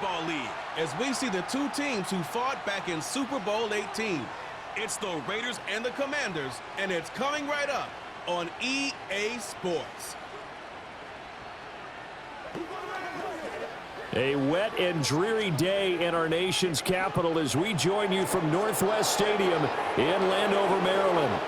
Football League as we see the two teams who fought back in Super Bowl 18. It's the Raiders and the Commanders, and it's coming right up on EA Sports. A wet and dreary day in our nation's capital as we join you from Northwest Stadium in Landover, Maryland.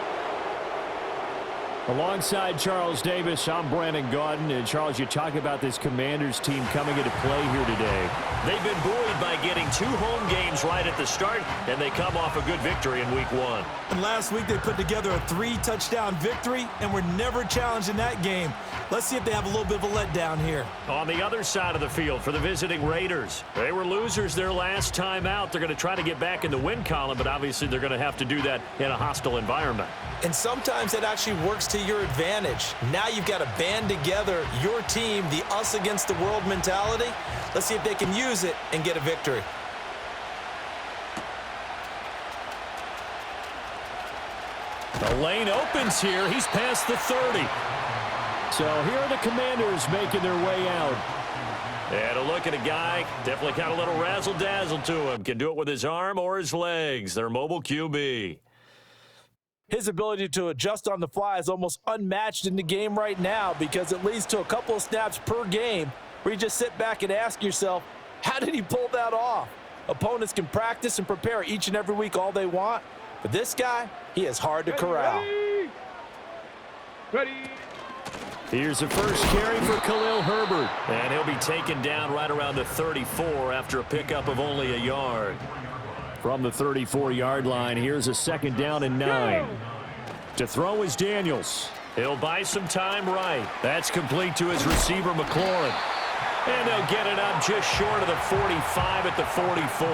Alongside Charles Davis, I'm Brandon Gaudin. And Charles, you talk about this Commanders team coming into play here today. They've been buoyed by getting 2 home games right at the start, and they come off a good victory in Week 1. And last week they put together a 3-touchdown victory, and were never challenged in that game. Let's see if they have a little bit of a letdown here. On the other side of the field for the visiting Raiders, they were losers their last time out. They're going to try to get back in the win column, but obviously they're going to have to do that in a hostile environment. And sometimes that actually works to your advantage. Now you've got to band together your team, the us against the world mentality. Let's see if they can use it and get a victory. The lane opens here. He's past the 30. So here are the Commanders making their way out. And a look at a guy, definitely got a little razzle-dazzle to him. Can do it with his arm or his legs. Their mobile QB. His ability to adjust on the fly is almost unmatched in the game right now because it leads to a couple of snaps per game where you just sit back and ask yourself, how did he pull that off? Opponents can practice and prepare each and every week all they want, but this guy, he is hard to corral. Ready. Here's the first carry for Khalil Herbert. And he'll be taken down right around the 34 after a pickup of only a yard. From the 34-yard line, here's a 2nd down and 9. To throw is Daniels. He'll buy some time right. That's complete to his receiver, McLaurin. And they'll get it up just short of the 45 at the 44.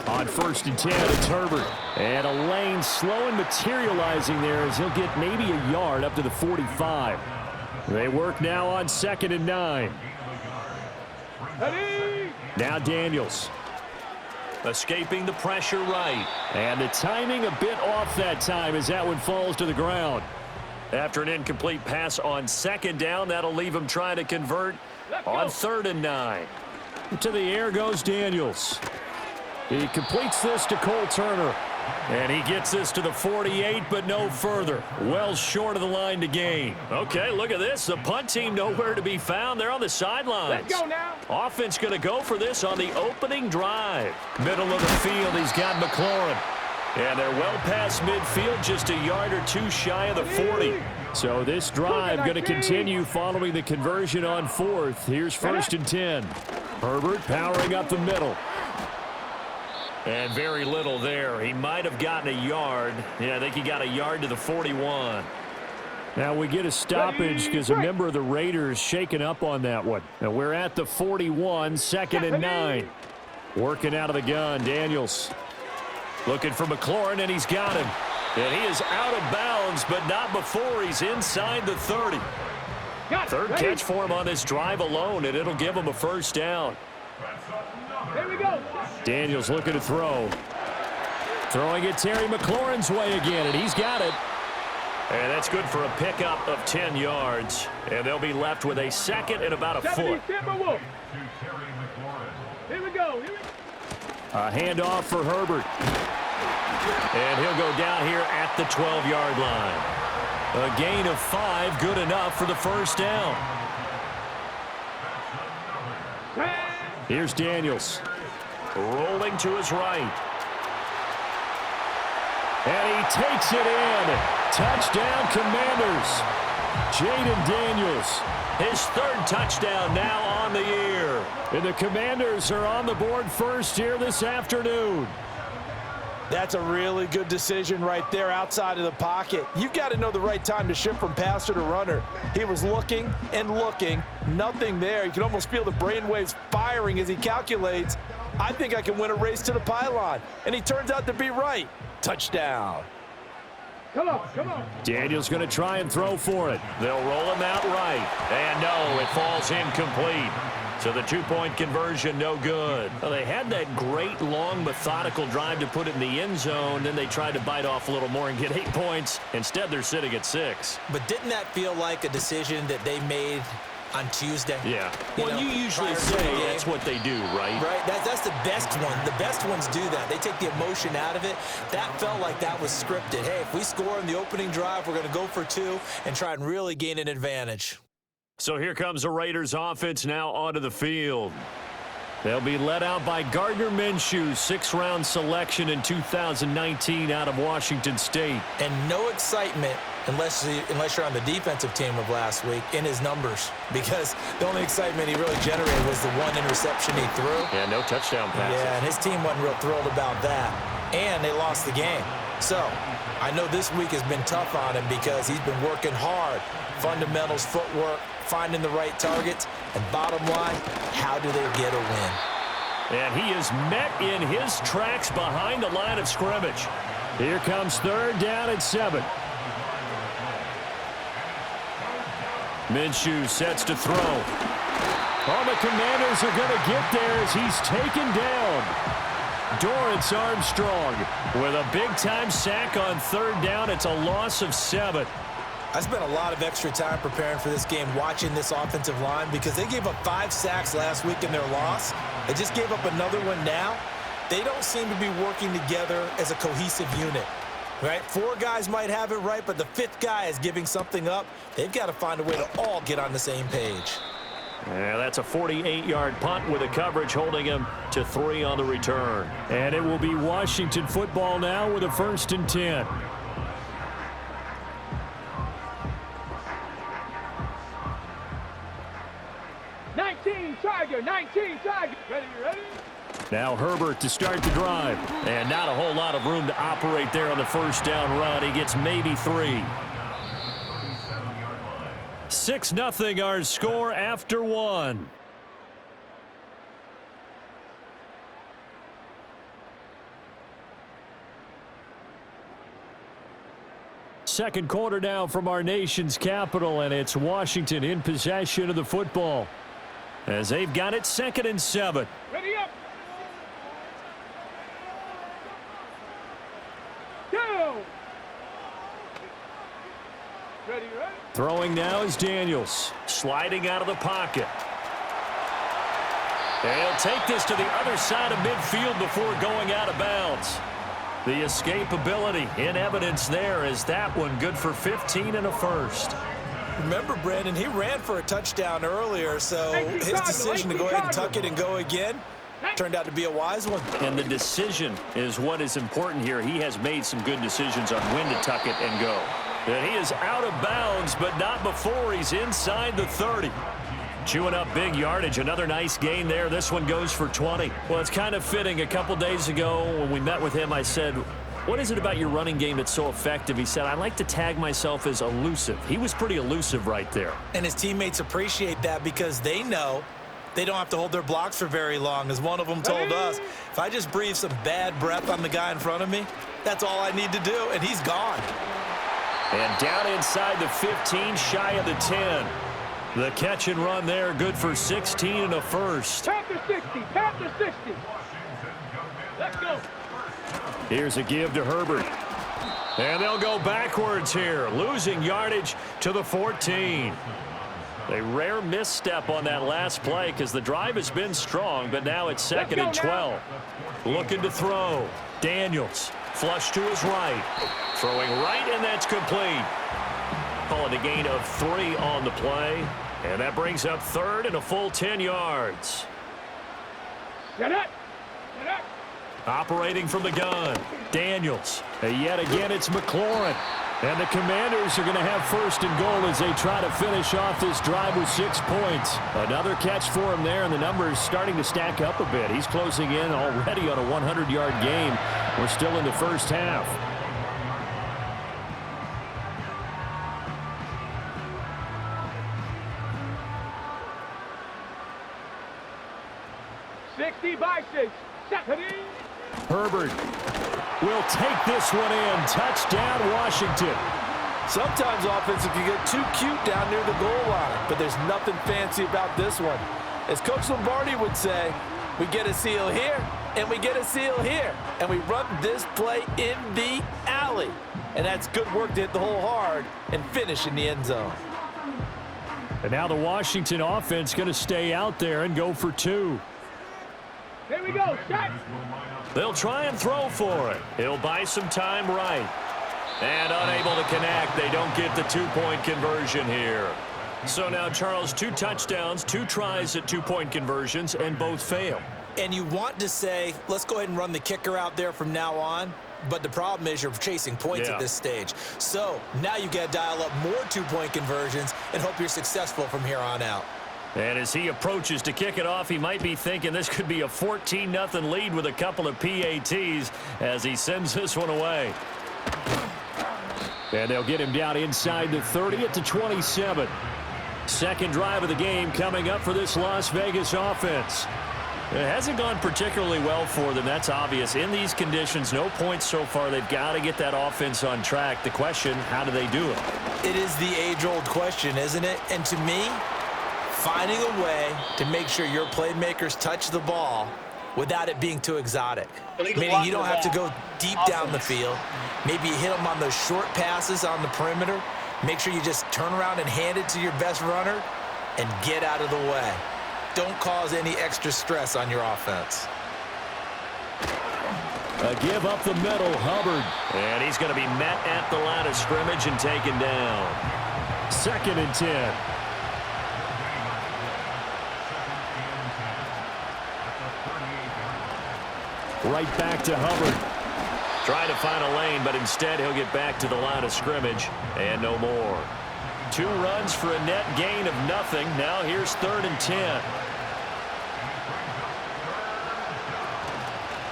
On 1st and 10, it's Herbert. And a lane slow and materializing there as he'll get maybe a yard up to the 45. They work now on 2nd and 9. Now Daniels. Escaping the pressure right. And the timing a bit off that time as that one falls to the ground. After an incomplete pass on 2nd down, that'll leave him trying to convert on 3rd and 9. To the air goes Daniels. He completes this to Cole Turner. And he gets this to the 48, but no further. Well short of the line to gain. Okay, look at this. The punt team nowhere to be found. They're on the sidelines. Let's go now. Offense going to go for this on the opening drive. Middle of the field, he's got McLaurin. And they're well past midfield, just a yard or 2 shy of the 40. So this drive going to continue following the conversion on 4th. Here's 1st and 10. Herbert powering up the middle. And very little there. He might have gotten a yard. Yeah, I think he got a yard to the 41. Now we get a stoppage because a member of the Raiders shaken up on that one. And we're at the 41, 2nd and 9. Working out of the gun, Daniels. Looking for McLaurin, and he's got him. And he is out of bounds, but not before he's inside the 30. 3rd catch for him on this drive alone, and it'll give him a 1st down. Here we go. Daniels looking to throw. Throwing it Terry McLaurin's way again, and he's got it. And that's good for a pickup of 10 yards. And they'll be left with a 2nd and about a foot. Here we go. A handoff for Herbert. And he'll go down here at the 12-yard line. A gain of 5, good enough for the 1st down. Here's Daniels. Rolling to his right. And he takes it in. Touchdown, Commanders. Jayden Daniels. His 3rd touchdown now on the year. And the Commanders are on the board first here this afternoon. That's a really good decision right there outside of the pocket. You've got to know the right time to shift from passer to runner. He was looking and looking, nothing there. You can almost feel the brainwaves firing as he calculates, I think I can win a race to the pylon. And he turns out to be right. Touchdown. Come on. Daniels going to try and throw for it. They'll roll him out right. And no, it falls incomplete. So the two-point conversion, no good. Well, they had that great, long, methodical drive to put it in the end zone. Then they tried to bite off a little more and get 8 points. Instead, they're sitting at 6. But didn't that feel like a decision that they made on Tuesday? Yeah. Well, you usually say that's what they do, right? Right. That's the best one. The best ones do that. They take the emotion out of it. That felt like that was scripted. Hey, if we score in the opening drive, we're going to go for 2 and try and really gain an advantage. So here comes the Raiders offense now onto the field. They'll be led out by Gardner Minshew, 6th-round selection in 2019 out of Washington State. And no excitement unless you're on the defensive team of last week in his numbers, because the only excitement he really generated was the 1 interception he threw. Yeah, no touchdown passes. Yeah, and his team wasn't real thrilled about that. And they lost the game. So I know this week has been tough on him because he's been working hard. Fundamentals, footwork, finding the right targets, and bottom line, how do they get a win? And he is met in his tracks behind the line of scrimmage. Here comes 3rd down and 7. Minshew sets to throw. Oh, the Commanders are going to get there as he's taken down. Dorrance Armstrong with a big-time sack on 3rd down. It's a loss of 7. I spent a lot of extra time preparing for this game, watching this offensive line, because they gave up 5 sacks last week in their loss. They just gave up another one now. They don't seem to be working together as a cohesive unit, right? 4 guys might have it right, but the 5th guy is giving something up. They've got to find a way to all get on the same page. Yeah, that's a 48-yard punt with a coverage holding him to 3 on the return. And it will be Washington football now with a 1st and 10. Tiger, 19 Tiger. Ready? Now Herbert to start the drive. And not a whole lot of room to operate there on the 1st down run. He gets maybe 3. 6-0 our score after 1. Second quarter now from our nation's capital, and it's Washington in possession of the football as they've got it 2nd and 7. Ready up. Go. Ready. Throwing now is Daniels. Sliding out of the pocket. They'll take this to the other side of midfield before going out of bounds. The escapability in evidence there is that one good for 15 and a 1st. Remember, Brandon, he ran for a touchdown earlier, so his decision to go ahead and tuck it and go again turned out to be a wise one. And the decision is what is important here. He has made some good decisions on when to tuck it and go. And he is out of bounds, but not before he's inside the 30. Chewing up big yardage. Another nice gain there. This one goes for 20. Well, it's kind of fitting. A couple days ago when we met with him, I said, what is it about your running game that's so effective? He said, I like to tag myself as elusive. He was pretty elusive right there. And his teammates appreciate that because they know they don't have to hold their blocks for very long. As one of them told us, if I just breathe some bad breath on the guy in front of me, that's all I need to do, and he's gone. And down inside the 15, shy of the 10. The catch and run there, good for 16 and a 1st. Panther 60. Let's go. Here's a give to Herbert. And they'll go backwards here, losing yardage to the 14. A rare misstep on that last play because the drive has been strong, but now it's 2nd and 12. Looking to throw. Daniels, flush to his right. Throwing right, and that's complete. Calling a gain of 3 on the play. And that brings up 3rd and a full 10 yards. Get it. Operating from the gun. Daniels. And yet again, it's McLaurin. And the Commanders are going to have 1st and goal as they try to finish off this drive with 6 points. Another catch for him there, and the numbers starting to stack up a bit. He's closing in already on a 100-yard game. We're still in the first half. Herbert will take this one in. Touchdown, Washington. Sometimes offense can get too cute down near the goal line, but there's nothing fancy about this one. As Coach Lombardi would say, we get a seal here, and we get a seal here. And we run this play in the alley. And that's good work to hit the hole hard and finish in the end zone. And now the Washington offense going to stay out there and go for 2. Here we go. Set. They'll try and throw for it. He'll buy some time right. And unable to connect. They don't get the 2-point conversion here. So now, Charles, 2 touchdowns, 2 tries at 2-point conversions, and both fail. And you want to say, let's go ahead and run the kicker out there from now on. But the problem is you're chasing points at this stage. So now you got to dial up more 2-point conversions and hope you're successful from here on out. And as he approaches to kick it off, he might be thinking this could be a 14-0 lead with a couple of PATs as he sends this one away. And they'll get him down inside the 30 at the 27. Second drive of the game coming up for this Las Vegas offense. It hasn't gone particularly well for them. That's obvious. In these conditions, no points so far. They've got to get that offense on track. The question, how do they do it? It is the age-old question, isn't it? And to me, finding a way to make sure your playmakers touch the ball without it being too exotic. Meaning you don't have to go deep down the field. Maybe you hit them on those short passes on the perimeter. Make sure you just turn around and hand it to your best runner and get out of the way. Don't cause any extra stress on your offense. A give up the middle, Hubbard. And he's going to be met at the line of scrimmage and taken down. 2nd and 10. Right back to Hubbard. Trying to find a lane, but instead he'll get back to the line of scrimmage and no more. 2 runs for a net gain of nothing. Now here's 3rd and 10.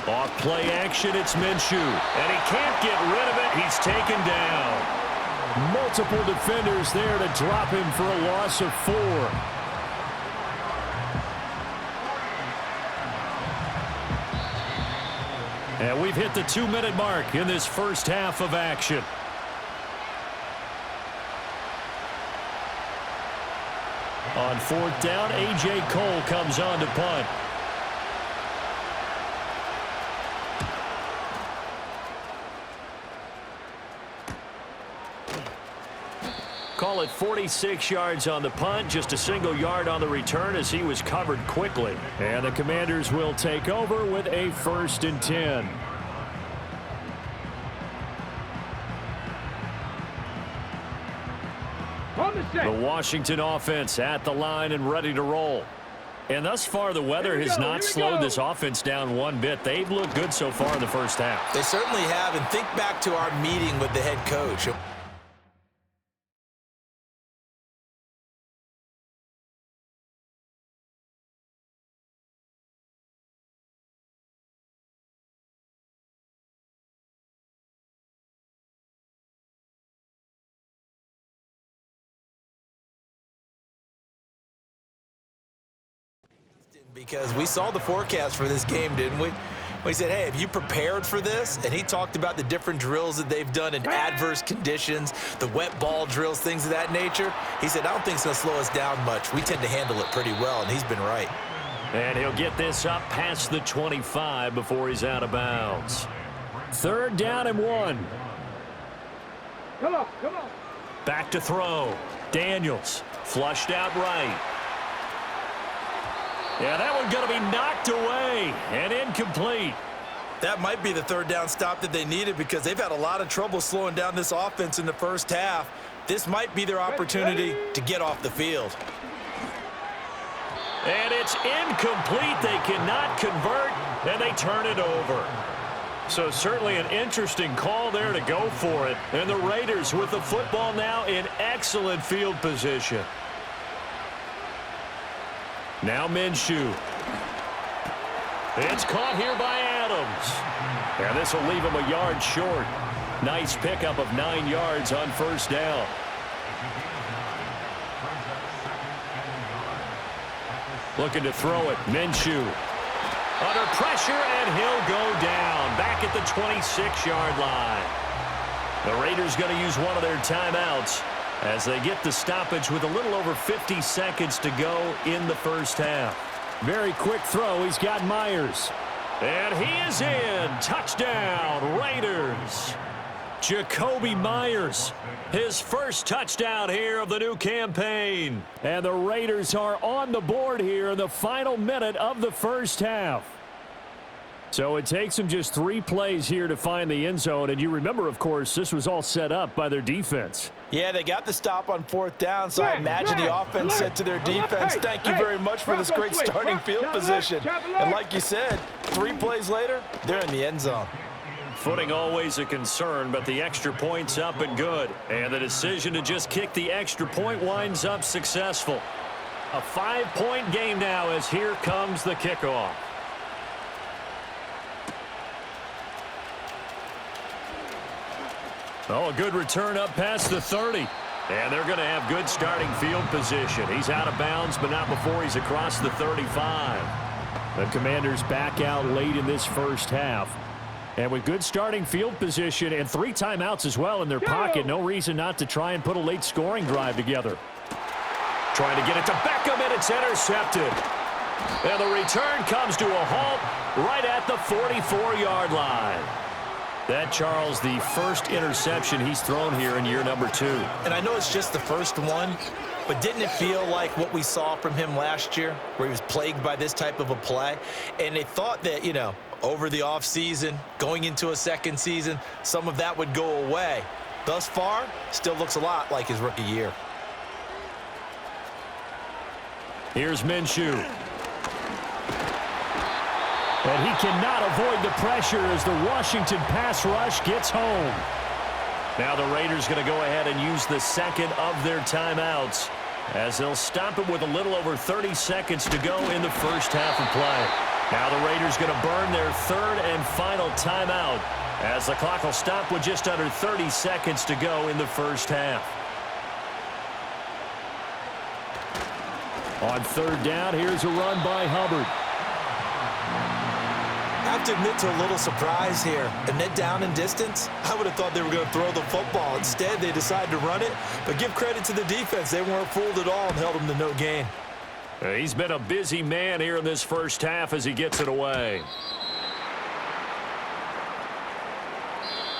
Off play action, it's Minshew. And he can't get rid of it. He's taken down. Multiple defenders there to drop him for a loss of 4. And we've hit the 2-minute mark in this first half of action. On 4th down, A.J. Cole comes on to punt. Call it 46 yards on the punt, just a single yard on the return as he was covered quickly. And the Commanders will take over with a 1st and 10. The Washington offense at the line and ready to roll. And thus far, the weather has not slowed this offense down one bit. They've looked good so far in the first half. They certainly have, and think back to our meeting with the head coach. Because we saw the forecast for this game, didn't we? We said, hey, have you prepared for this? And he talked about the different drills that they've done in adverse conditions, the wet ball drills, things of that nature. He said, I don't think it's going to slow us down much. We tend to handle it pretty well, and he's been right. And he'll get this up past the 25 before he's out of bounds. 3rd down and 1. Come on, come on. Back to throw. Daniels flushed out right. Yeah, that one's going to be knocked away and incomplete. That might be the 3rd down stop that they needed because they've had a lot of trouble slowing down this offense in the first half. This might be their opportunity to get off the field. And it's incomplete. They cannot convert, and they turn it over. So certainly an interesting call there to go for it. And the Raiders with the football now in excellent field position. Now Minshew. It's caught here by Adams. And this will leave him a yard short. Nice pickup of 9 yards on 1st down. Looking to throw it. Minshew. Under pressure, and he'll go down. Back at the 26-yard line. The Raiders going to use one of their timeouts. as they get the stoppage with a little over 50 seconds to go in the first half. Very quick throw. He's got Myers. And he is in. Touchdown, Raiders. Jakobi Meyers, his first touchdown here of the new campaign. And the Raiders are on the board here in the final minute of the first half. So it takes them just 3 plays here to find the end zone. And you remember, of course, this was all set up by their defense. Yeah, they got the stop on 4th down, so I imagine the offense said to their defense, thank you very much for this great starting field position. And like you said, 3 plays later, they're in the end zone. Footing always a concern, but the extra point's up and good. And the decision to just kick the extra point winds up successful. A 5-point game now as here comes the kickoff. Oh, a good return up past the 30. And they're going to have good starting field position. He's out of bounds, but not before he's across the 35. The Commanders back out late in this first half. And with good starting field position and 3 timeouts as well in their pocket, no reason not to try and put a late scoring drive together. Trying to get it to Beckham, and it's intercepted. And the return comes to a halt right at the 44-yard line. That, Charles, the first interception he's thrown here in year number 2. And I know it's just the first one, but didn't it feel like what we saw from him last year, where he was plagued by this type of a play? And they thought that, you know, over the offseason, going into a second season, some of that would go away. Thus far, still looks a lot like his rookie year. Here's Minshew. And he cannot avoid the pressure as the Washington pass rush gets home. Now the Raiders going to go ahead and use the second of their timeouts as they'll stop it with a little over 30 seconds to go in the first half of play. Now the Raiders going to burn their 3rd and final timeout as the clock will stop with just under 30 seconds to go in the first half. On 3rd down, here's a run by Hubbard. I have to admit to a little surprise here. Amid down in distance, I would have thought they were going to throw the football. Instead, they decided to run it. But give credit to the defense. They weren't fooled at all and held them to no gain. He's been a busy man here in this first half as he gets it away.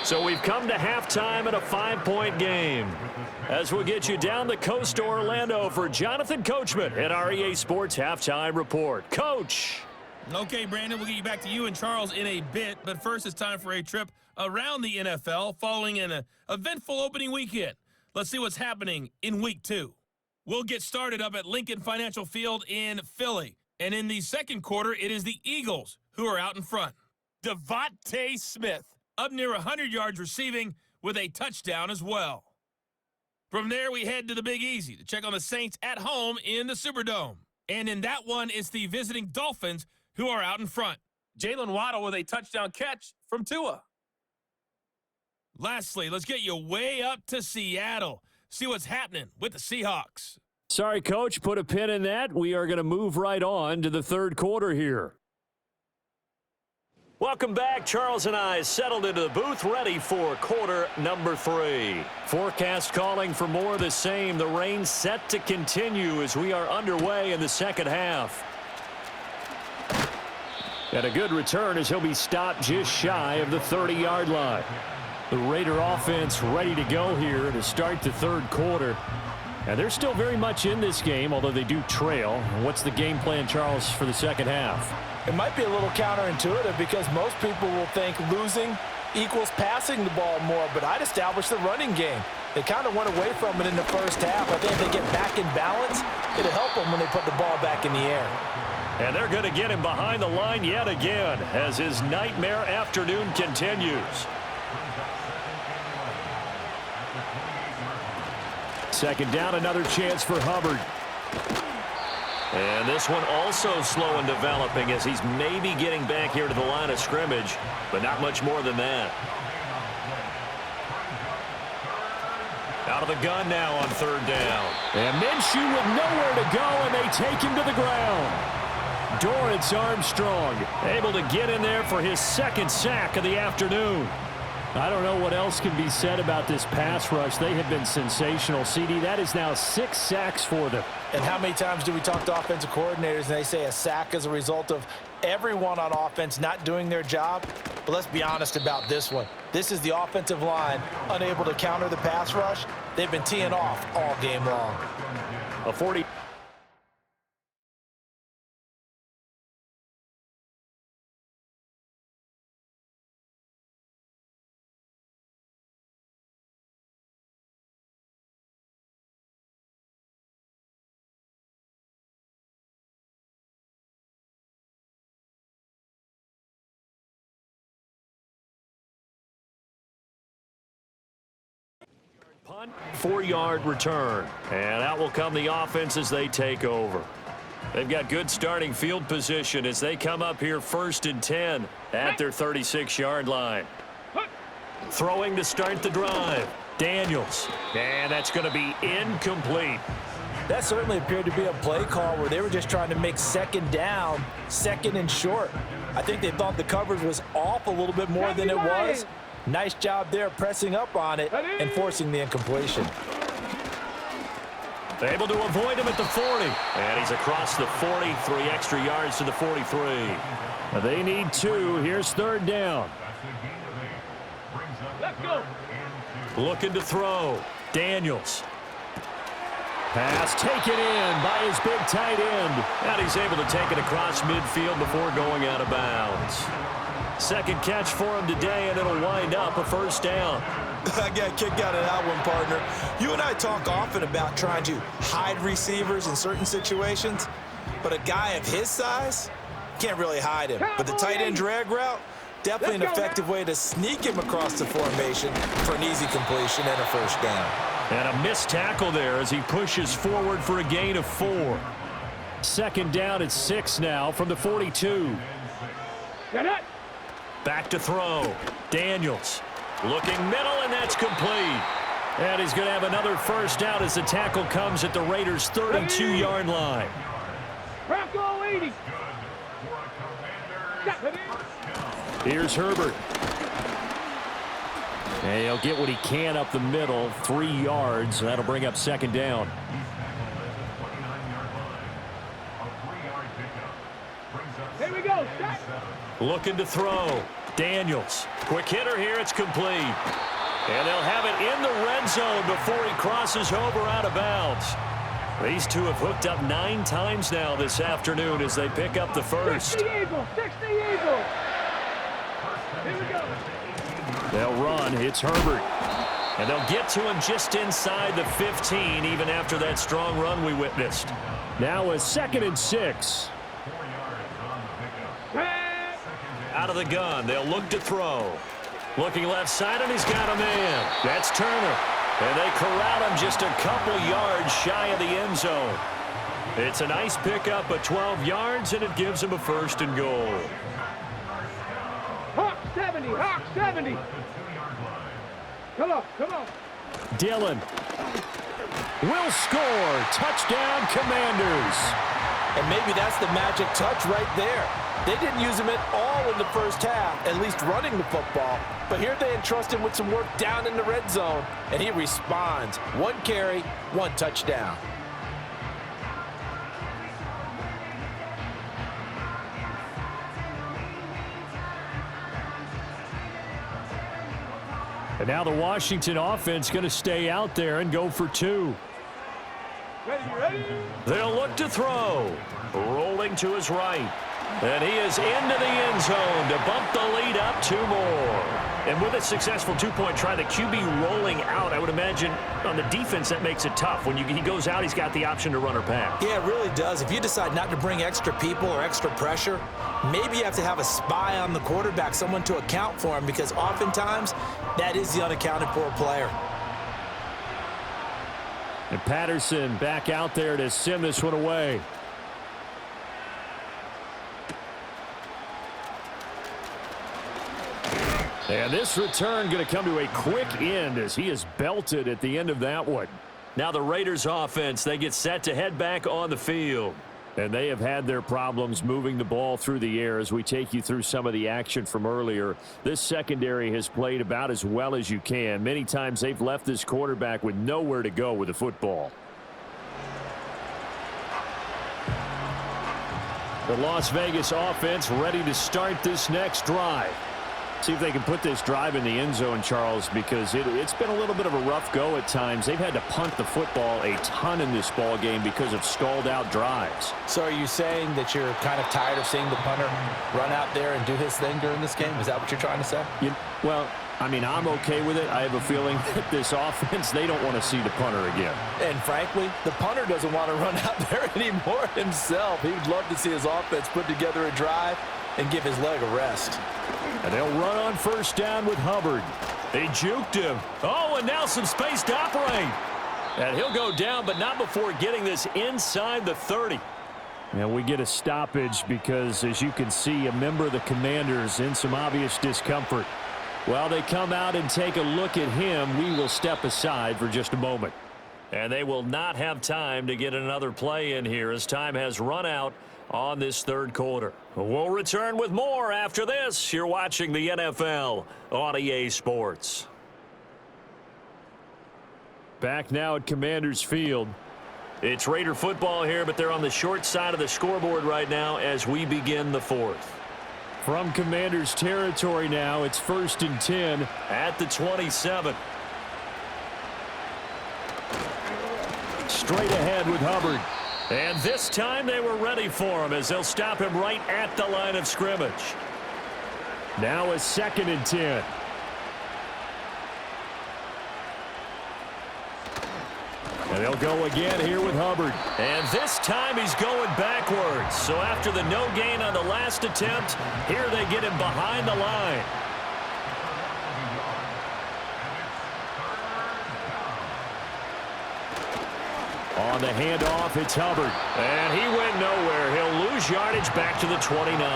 So we've come to halftime in a 5-point game. As we'll get you down the coast to Orlando for Jonathan Coachman at our EA Sports Halftime Report. Coach. Okay, Brandon, we'll get you back to you and Charles in a bit, but first it's time for a trip around the NFL following an eventful opening weekend. Let's see what's happening in Week 2. We'll get started up at Lincoln Financial Field in Philly, and in the second quarter, it is the Eagles who are out in front. Devontae Smith up near 100 yards receiving with a touchdown as well. From there, we head to the Big Easy to check on the Saints at home in the Superdome. And in that one, it's the visiting Dolphins who are out in front. Jalen Waddle with a touchdown catch from Tua. Lastly, let's get you way up to Seattle. See what's happening with the Seahawks. Sorry, Coach, put a pin in that. We are going to move right on to the 3rd quarter here. Welcome back. Charles and I settled into the booth ready for quarter number 3. Forecast calling for more of the same. The rain set to continue as we are underway in the second half. And a good return as he'll be stopped just shy of the 30-yard line. The Raider offense ready to go here to start the 3rd quarter. And they're still very much in this game, although they do trail. What's the game plan, Charles, for the second half? It might be a little counterintuitive because most people will think losing equals passing the ball more, but I'd establish the running game. They kind of went away from it in the first half. I think if they get back in balance, it'll help them when they put the ball back in the air. And they're going to get him behind the line yet again as his nightmare afternoon continues. Second down, another chance for Hubbard. And this one also slow in developing as he's maybe getting back here to the line of scrimmage, but not much more than that. Out of the gun now on 3rd down. And Minshew with nowhere to go, and they take him to the ground. Dorrance Armstrong able to get in there for his 2nd sack of the afternoon. I don't know what else can be said about this pass rush. They have been sensational. CD, that is now 6 sacks for them. And how many times do we talk to offensive coordinators and they say a sack is a result of everyone on offense not doing their job? But let's be honest about this one. This is the offensive line unable to counter the pass rush. They've been teeing off all game long. A 40. Punt, 4-yard return. And out will come the offense as they take over. They've got good starting field position as they come up here 1st and 10 at their 36-yard line. Throwing to start the drive. Daniels. And that's going to be incomplete. That certainly appeared to be a play call where they were just trying to make 2nd down, 2nd and short. I think they thought the coverage was off a little bit more than it was. Nice job there pressing up on it and forcing the incompletion. Able to avoid him at the 40. And he's across the 40, 3 extra yards to the 43. They need 2. Here's 3rd down. Let's go. Looking to throw. Daniels. Pass taken in by his big tight end. And he's able to take it across midfield before going out of bounds. 2nd catch for him today, and it'll wind up a 1st down. I got kicked out of that one, partner. You and I talk often about trying to hide receivers in certain situations, but a guy of his size can't really hide him. But the tight end drag route, definitely an effective way to sneak him across the formation for an easy completion and a 1st down. And a missed tackle there as he pushes forward for a gain of 4. 2nd down at 6 now from the 42. Get it. Back to throw. Daniels looking middle, and that's complete. And he's going to have another 1st down as the tackle comes at the Raiders' 32-yard line. Bronco 80. Here's Herbert. And he'll get what he can up the middle, 3 yards. That'll bring up 2nd down. Here we go. Shot. Looking to throw. Daniels. Quick hitter here. It's complete. And they'll have it in the red zone before he crosses over out of bounds. These two have hooked up 9 times now this afternoon as they pick up the 1st. 60 Eagles. 60 Eagles. Here we go. They'll run. It's Herbert. And they'll get to him just inside the 15 even after that strong run we witnessed. Now a 2nd and 6. Out of the gun, they'll look to throw. Looking left side, and he's got a man. That's Turner. And they corral him just a couple yards shy of the end zone. It's a nice pickup of 12 yards, and it gives him a 1st and goal. Hawk 70. Hawk 70. Come on. Come on. Dillon will score. Touchdown, Commanders. And maybe that's the magic touch right there. They didn't use him at all in the 1st half, at least running the football. But here they entrust him with some work down in the red zone, and he responds. 1 carry, 1 touchdown. And now the Washington offense going to stay out there and go for 2. Ready. They'll look to throw. Rolling to his right. And he is into the end zone to bump the lead up 2 more. And with a successful 2-point try, the QB rolling out, I would imagine on the defense that makes it tough. When he goes out, he's got the option to run or pass. Yeah, it really does. If you decide not to bring extra people or extra pressure, maybe you have to have a spy on the quarterback, someone to account for him, because oftentimes that is the unaccounted for player. And Patterson back out there to send this one away. And this return going to come to a quick end as he is belted at the end of that one. Now the Raiders offense, they get set to head back on the field. And they have had their problems moving the ball through the air as we take you through some of the action from earlier. This secondary has played about as well as you can. Many times they've left this quarterback with nowhere to go with the football. The Las Vegas offense ready to start this next drive. See if they can put this drive in the end zone, Charles, because it's been a little bit of a rough go at times. They've had to punt the football a ton in this ball game because of stalled-out drives. So are you saying that you're kind of tired of seeing the punter run out there and do his thing during this game? Is that what you're trying to say? Well, I mean, I'm okay with it. I have a feeling that this offense, they don't want to see the punter again. And frankly, the punter doesn't want to run out there anymore himself. He would love to see his offense put together a drive and give his leg a rest. And they'll run on first down with Hubbard. They juked him. Oh, and now some space to operate. And he'll go down, but not before getting this inside the 30. And we get a stoppage because, as you can see, a member of the Commanders in some obvious discomfort. While they come out and take a look at him, we will step aside for just a moment. And they will not have time to get another play in here as time has run out on this third quarter. We'll return with more after this. You're watching the NFL on EA Sports. Back now at Commanders Field. It's Raider football here, but they're on the short side of the scoreboard right now as we begin the fourth. From Commanders territory now, it's 1st and 10 at the 27. Straight ahead with Hubbard. And this time they were ready for him as they'll stop him right at the line of scrimmage. Now a 2nd and 10. And they'll go again here with Hubbard. And this time he's going backwards. So after the no gain on the last attempt, here they get him behind the line. On the handoff, it's Hubbard. And he went nowhere. He'll lose yardage back to the 29.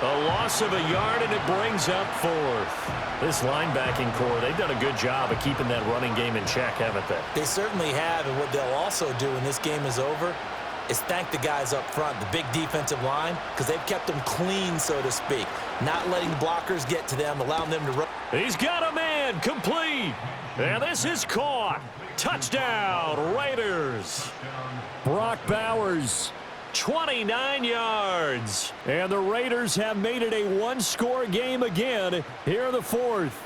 A loss of a yard, and it brings up 4th. This linebacking core, they've done a good job of keeping that running game in check, haven't they? They certainly have, and what they'll also do when this game is over is thank the guys up front, the big defensive line, because they've kept them clean, so to speak. Not letting blockers get to them, allowing them to run. He's got a man, complete. And this is caught. Touchdown, Raiders. Brock Bowers. 29 yards. And the Raiders have made it a one-score game again here in the fourth.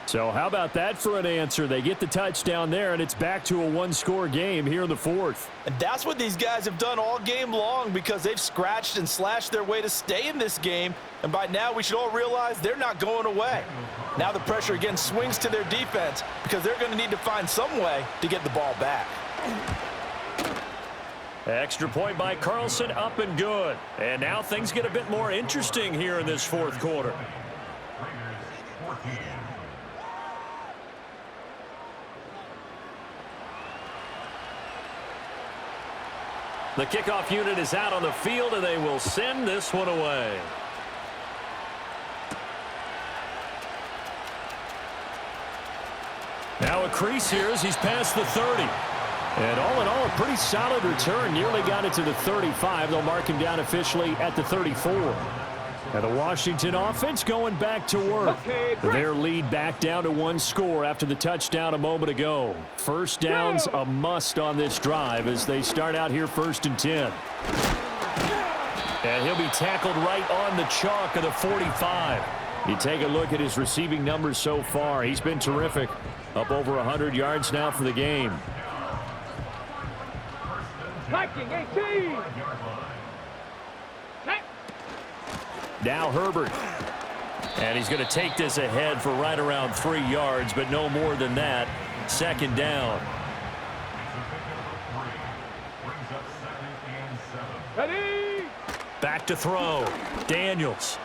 So how about that for an answer? They get the touchdown there, and it's back to a one-score game here in the fourth. And that's what these guys have done all game long because they've scratched and slashed their way to stay in this game. And by now, we should all realize they're not going away. Now the pressure again swings to their defense because they're going to need to find some way to get the ball back. Extra point by Carlson, up and good. And now things get a bit more interesting here in this fourth quarter. The kickoff unit is out on the field, and they will send this one away. Now a crease here as he's past the 30. And all in all, a pretty solid return. Nearly got it to the 35. They'll mark him down officially at the 34. And the Washington offense going back to work. Their lead back down to one score after the touchdown a moment ago. First down's a must on this drive as they start out here 1st and 10. And he'll be tackled right on the chalk of the 45. You take a look at his receiving numbers so far. He's been terrific. Up over 100 yards now for the game. Viking 18. Now Herbert. And he's going to take this ahead for right around 3 yards, but no more than that. 2nd down. Ready. Back to throw. Daniels.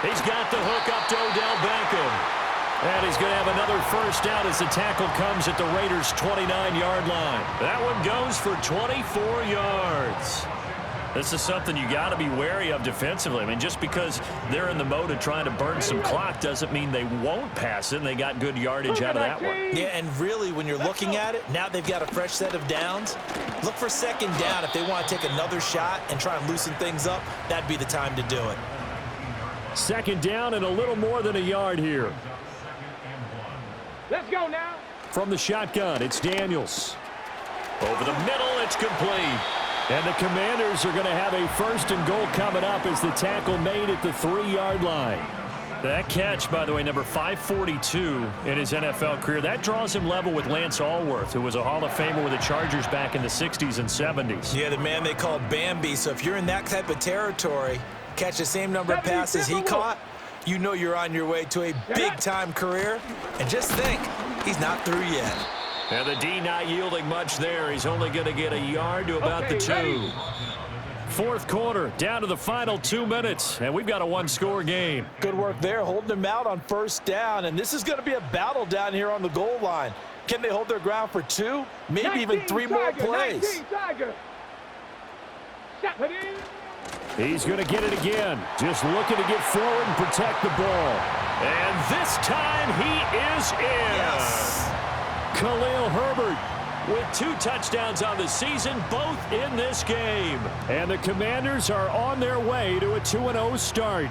He's got the hook up to Odell Beckham. And he's going to have another first down as the tackle comes at the Raiders' 29-yard line. That one goes for 24 yards. This is something you got to be wary of defensively. I mean, just because they're in the mode of trying to burn some clock doesn't mean they won't pass it, and they got good yardage out of that one. Yeah, and really, when you're looking at it, now they've got a fresh set of downs. Look for second down. If they want to take another shot and try and loosen things up, that'd be the time to do it. Second down and a little more than a yard here. Let's go now. From the shotgun, it's Daniels. Over the middle, it's complete. And the Commanders are going to have a 1st and goal coming up as the tackle made at the 3-yard line. That catch, by the way, number 542 in his NFL career, that draws him level with Lance Allworth, who was a Hall of Famer with the Chargers back in the 60s and 70s. Yeah, the man they called Bambi. So if you're in that type of territory, catch the same number of passes he caught, you know you're on your way to a big-time career. And just think, he's not through yet. And the D not yielding much there. He's only going to get a yard to about the 2. Fourth quarter, down to the final 2 minutes, and we've got a 1-score game. Good work there, holding them out on 1st down, and this is going to be a battle down here on the goal line. Can they hold their ground for 2, maybe even 3 more plays? He's going to get it again, just looking to get forward and protect the ball. And this time he is in. Yes. Khalil Herbert with 2 touchdowns on the season, both in this game. And the Commanders are on their way to a 2-0 start.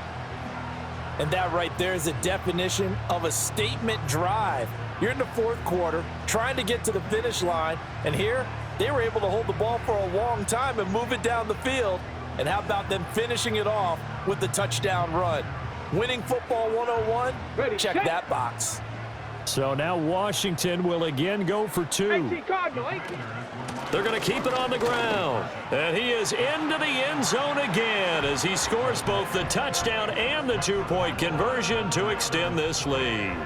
And that right there is a definition of a statement drive. You're in the 4th quarter, trying to get to the finish line, and here they were able to hold the ball for a long time and move it down the field. And how about them finishing it off with the touchdown run? Winning football 101, check that box. So now Washington will again go for 2. They're going to keep it on the ground. And he is into the end zone again as he scores both the touchdown and the 2-point conversion to extend this lead.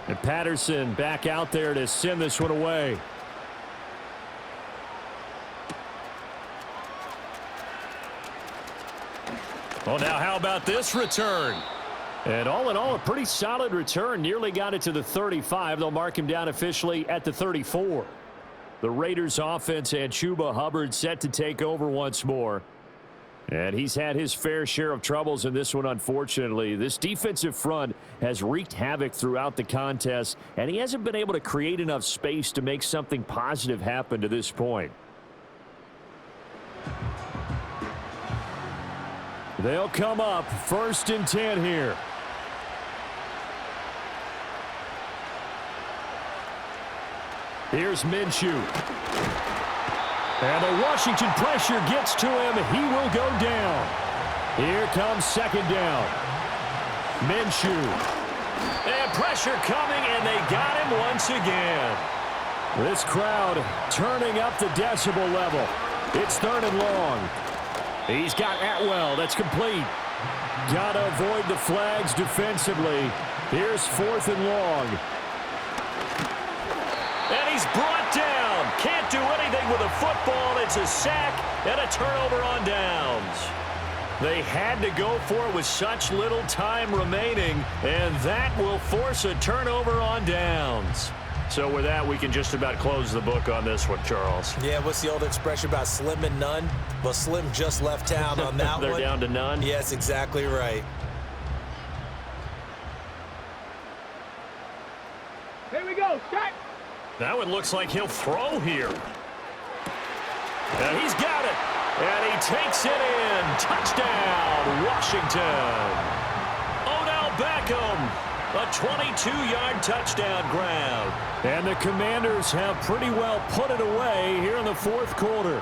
And Patterson back out there to send this one away. Well, now how about this return? And all in all, a pretty solid return. Nearly got it to the 35. They'll mark him down officially at the 34. The Raiders offense and Chuba Hubbard set to take over once more. And he's had his fair share of troubles in this one, unfortunately. This defensive front has wreaked havoc throughout the contest, and he hasn't been able to create enough space to make something positive happen to this point. They'll come up 1st and 10 here. Here's Minshew. And the Washington pressure gets to him. He will go down. Here comes 2nd down. Minshew. And pressure coming, and they got him once again. This crowd turning up the decibel level. It's 3rd and long. He's got Atwell. That's complete. Got to avoid the flags defensively. Here's 4th and long. And he's brought down. Can't do anything with a football. It's a sack and a turnover on downs. They had to go for it with such little time remaining, and that will force a turnover on downs. So with that, we can just about close the book on this one, Charles. Yeah, what's the old expression about slim and none? Well, Slim just left town on that They're one. down to none? Yes, exactly right. Here we go, start. That one looks like he'll throw here. And he's got it. And he takes it in. Touchdown, Washington. Odell Beckham. A 22-yard touchdown grab. And the Commanders have pretty well put it away here in the 4th quarter.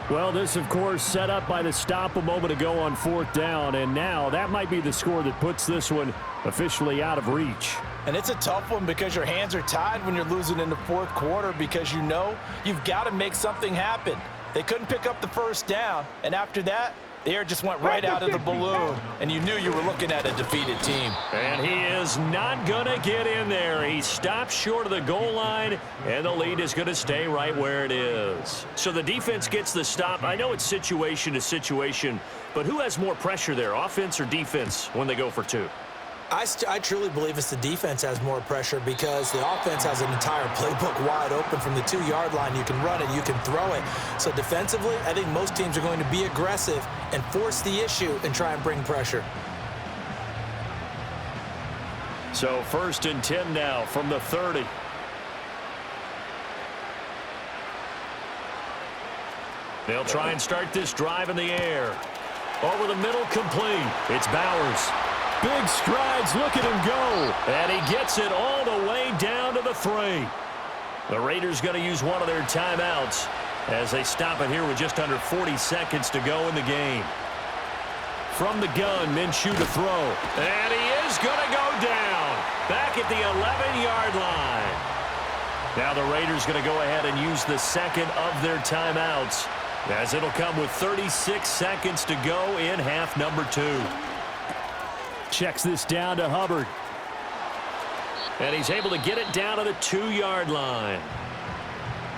Well, this, of course, set up by the stop a moment ago on 4th down. And now that might be the score that puts this one officially out of reach. And it's a tough one because your hands are tied when you're losing in the 4th quarter because you know you've got to make something happen. They couldn't pick up the 1st down. And after that, The air just went right out of the balloon, and you knew you were looking at a defeated team. And he is not going to get in there. He stopped short of the goal line, and the lead is going to stay right where it is. So the defense gets the stop. I know it's situation to situation, but who has more pressure there, offense or defense, when they go for two? I truly believe it's the defense has more pressure because the offense has an entire playbook wide open from the 2-yard line. You can run it, you can throw it. So defensively, I think most teams are going to be aggressive and force the issue and try and bring pressure. So 1st and 10 now from the 30. They'll try and start this drive in the air. Over the middle, complete. It's Bowers. Big strides, look at him go. And he gets it all the way down to the 3. The Raiders going to use one of their timeouts as they stop it here with just under 40 seconds to go in the game. From the gun, Minshew to throw. And he is going to go down back at the 11-yard line. Now the Raiders going to go ahead and use the second of their timeouts as it'll come with 36 seconds to go in half number 2. Checks this down to Hubbard. And he's able to get it down to the 2-yard line.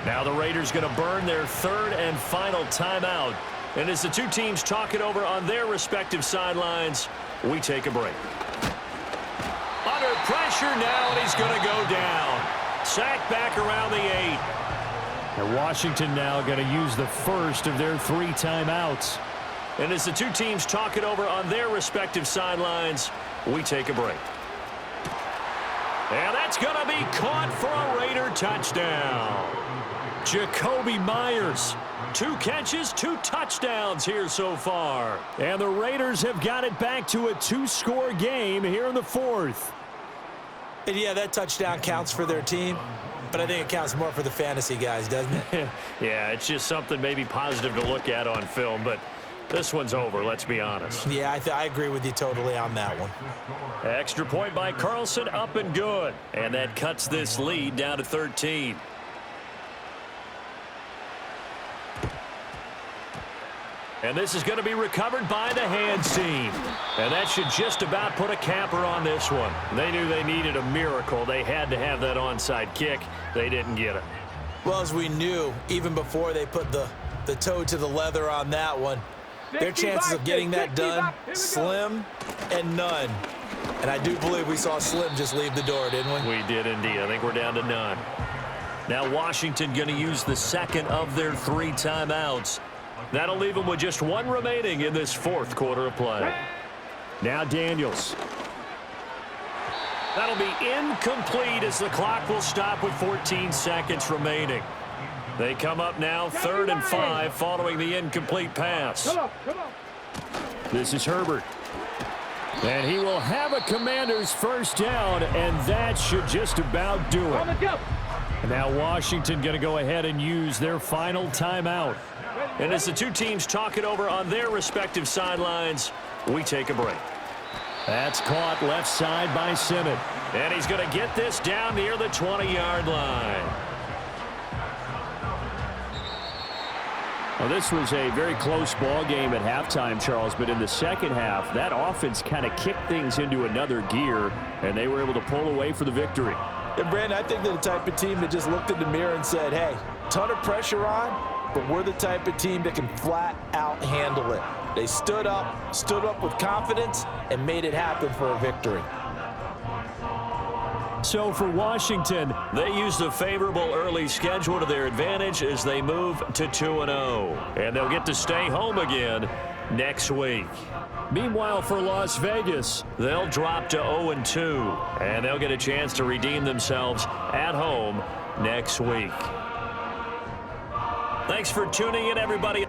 Now the Raiders going to burn their 3rd and final timeout. And as the two teams talk it over on their respective sidelines, we take a break. Under pressure now, and he's going to go down. Sacked back around the 8. And Washington now going to use the first of their 3 timeouts. And as the two teams talk it over on their respective sidelines, we take a break. And that's going to be caught for a Raider touchdown. Jakobi Meyers, 2 catches, 2 touchdowns here so far. And the Raiders have got it back to a 2-score game here in the 4th. And yeah, that touchdown counts for their team, but I think it counts more for the fantasy guys, doesn't it? Yeah, it's just something maybe positive to look at on film, but this one's over, let's be honest. Yeah, I agree with you totally on that one. Extra point by Carlson, up and good. And that cuts this lead down to 13. And this is going to be recovered by the hands team. And that should just about put a capper on this one. They knew they needed a miracle. They had to have that onside kick. They didn't get it. Well, as we knew, even before they put the toe to the leather on that one, their chances of getting that done, slim and none. And I do believe we saw Slim just leave the door, didn't we? We did indeed. I think we're down to none. Now Washington going to use the second of their 3 timeouts. That'll leave them with just 1 remaining in this 4th quarter of play. Now Daniels. That'll be incomplete as the clock will stop with 14 seconds remaining. They come up now 3rd and 5 following the incomplete pass. Come on. This is Herbert. And he will have a Commander's first down, and that should just about do it. On the jump. And now Washington going to go ahead and use their final timeout. And as the two teams talk it over on their respective sidelines, we take a break. That's caught left side by Simmons. And he's going to get this down near the 20-yard line. Well, this was a very close ball game at halftime, Charles, but in the second half, that offense kind of kicked things into another gear, and they were able to pull away for the victory. And, Brandon, I think they're the type of team that just looked in the mirror and said, hey, ton of pressure on, but we're the type of team that can flat out handle it. They stood up with confidence, and made it happen for a victory. So for Washington, they used a favorable early schedule to their advantage as they move to 2-0. And they'll get to stay home again next week. Meanwhile, for Las Vegas, they'll drop to 0-2, and they'll get a chance to redeem themselves at home next week. Thanks for tuning in, everybody.